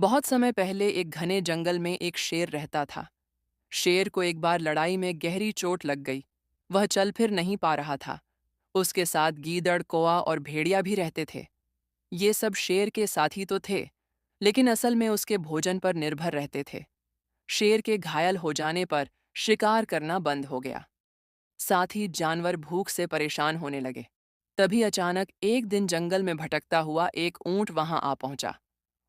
बहुत समय पहले एक घने जंगल में एक शेर रहता था। शेर को एक बार लड़ाई में गहरी चोट लग गई। वह चल फिर नहीं पा रहा था। उसके साथ गीदड़, कौआ और भेड़िया भी रहते थे। ये सब शेर के साथी तो थे, लेकिन असल में उसके भोजन पर निर्भर रहते थे। शेर के घायल हो जाने पर शिकार करना बंद हो गया। साथ ही जानवर भूख से परेशान होने लगे। तभी अचानक एक दिन जंगल में भटकता हुआ एक ऊंट वहां आ पहुंचा।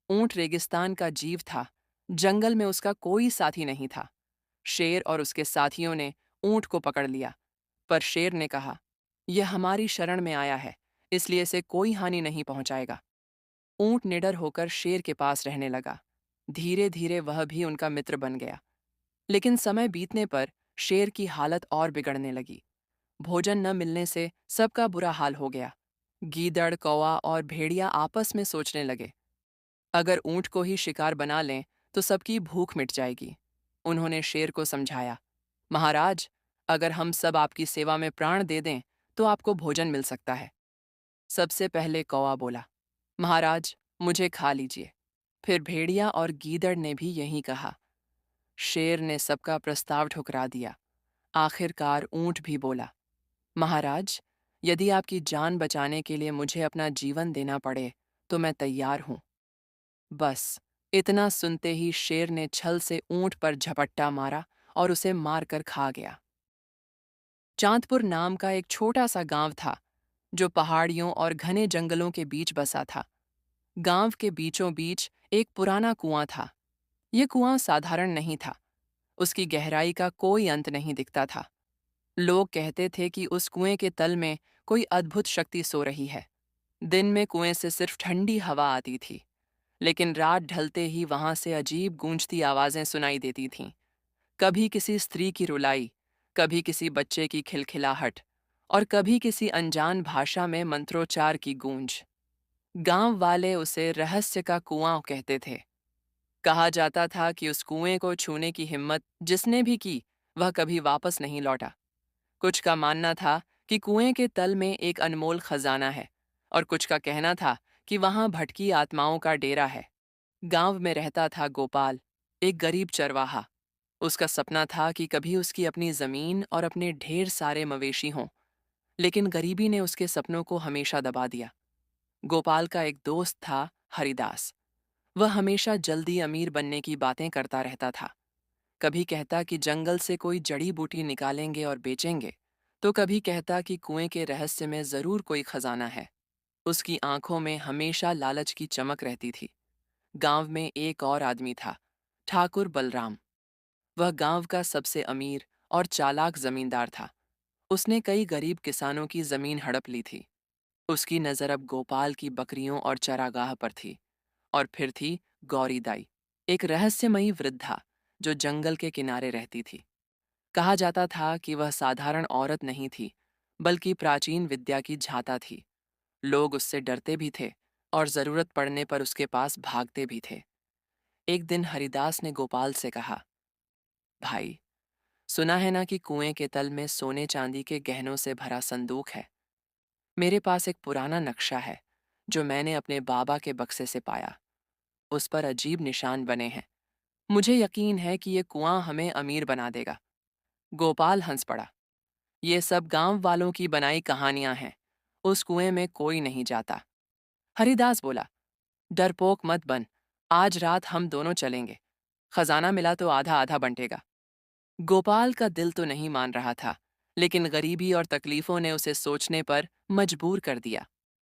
ऊंट रेगिस्तान का जीव था। जंगल में उसका कोई साथी नहीं था। शेर और उसके साथियों ने ऊंट को पकड़ लिया, पर शेर ने कहा, यह हमारी शरण में आया है, इसलिए इसे कोई हानि नहीं पहुंचाएगा। ऊंट निडर होकर शेर के पास रहने लगा। धीरे धीरे वह भी उनका मित्र बन गया। लेकिन समय बीतने पर शेर की हालत और बिगड़ने लगी। भोजन न मिलने से सबका बुरा हाल हो गया। गीदड़, कौवा और भेड़िया आपस में सोचने लगे, अगर ऊंट को ही शिकार बना लें तो सबकी भूख मिट जाएगी। उन्होंने शेर को समझाया, महाराज, अगर हम सब आपकी सेवा में प्राण दे दें तो आपको भोजन मिल सकता है। सबसे पहले कौवा बोला, महाराज, मुझे खा लीजिए। फिर भेड़िया और गीदड़ ने भी यही कहा। शेर ने सबका प्रस्ताव ठुकरा दिया। आखिरकार ऊंट भी बोला, महाराज, यदि आपकी जान बचाने के लिए मुझे अपना जीवन देना पड़े तो मैं तैयार हूं। बस इतना सुनते ही शेर ने छल से ऊंट पर झपट्टा मारा और उसे मारकर खा गया। चांदपुर नाम का एक छोटा सा गांव था, जो पहाड़ियों और घने जंगलों के बीच बसा था। गांव के बीचों बीच एक पुराना कुआं था। यह कुआं साधारण नहीं था। उसकी गहराई का कोई अंत नहीं दिखता था। लोग कहते थे कि उस कुएं के तल में कोई अद्भुत शक्ति सो रही है। दिन में कुएं से सिर्फ ठंडी हवा आती थी, लेकिन रात ढलते ही वहां से अजीब गूंजती आवाजें सुनाई देती थीं। कभी किसी स्त्री की रुलाई, कभी किसी बच्चे की खिलखिलाहट और कभी किसी अनजान भाषा में मंत्रोच्चार की गूंज। गांव वाले उसे रहस्य का कुआं कहते थे। कहा जाता था कि उस कुएं को छूने की हिम्मत जिसने भी की, वह कभी वापस नहीं लौटा। कुछ का मानना था कि कुएं के तल में एक अनमोल खजाना है, और कुछ का कहना था कि वहां भटकी आत्माओं का डेरा है। गांव में रहता था गोपाल, एक गरीब चरवाहा। उसका सपना था कि कभी उसकी अपनी जमीन और अपने ढेर सारे मवेशी हों, लेकिन गरीबी ने उसके सपनों को हमेशा दबा दिया। गोपाल का एक दोस्त था, हरिदास। वह हमेशा जल्दी अमीर बनने की बातें करता रहता था। कभी कहता कि जंगल से कोई जड़ी बूटी निकालेंगे और बेचेंगे, तो कभी कहता कि कुएं के रहस्य में जरूर कोई खजाना है। उसकी आंखों में हमेशा लालच की चमक रहती थी। गांव में एक और आदमी था, ठाकुर बलराम। वह गांव का सबसे अमीर और चालाक जमींदार था। उसने कई गरीब किसानों की जमीन हड़प ली थी। उसकी नजर अब गोपाल की बकरियों और चरागाह पर थी। और फिर थी गौरी दाई, एक रहस्यमयी वृद्धा जो जंगल के किनारे रहती थी। कहा जाता था कि वह साधारण औरत नहीं थी, बल्कि प्राचीन विद्या की झाता थी। लोग उससे डरते भी थे और जरूरत पड़ने पर उसके पास भागते भी थे। एक दिन हरिदास ने गोपाल से कहा, भाई, सुना है ना कि कुएं के तल में सोने चांदी के गहनों से भरा संदूक है। मेरे पास एक पुराना नक्शा है जो मैंने अपने बाबा के बक्से से पाया। उस पर अजीब निशान बने हैं। मुझे यकीन है कि यह कुआं हमें अमीर बना देगा। गोपाल हंस पड़ा। ये सब गांव वालों की बनाई कहानियां हैं। उस कुएं में कोई नहीं जाता। हरिदास बोला, डरपोक मत बन। आज रात हम दोनों चलेंगे। खजाना मिला तो आधा आधा बंटेगा। गोपाल का दिल तो नहीं मान रहा था, लेकिन गरीबी और तकलीफों ने उसे सोचने पर मजबूर कर दिया।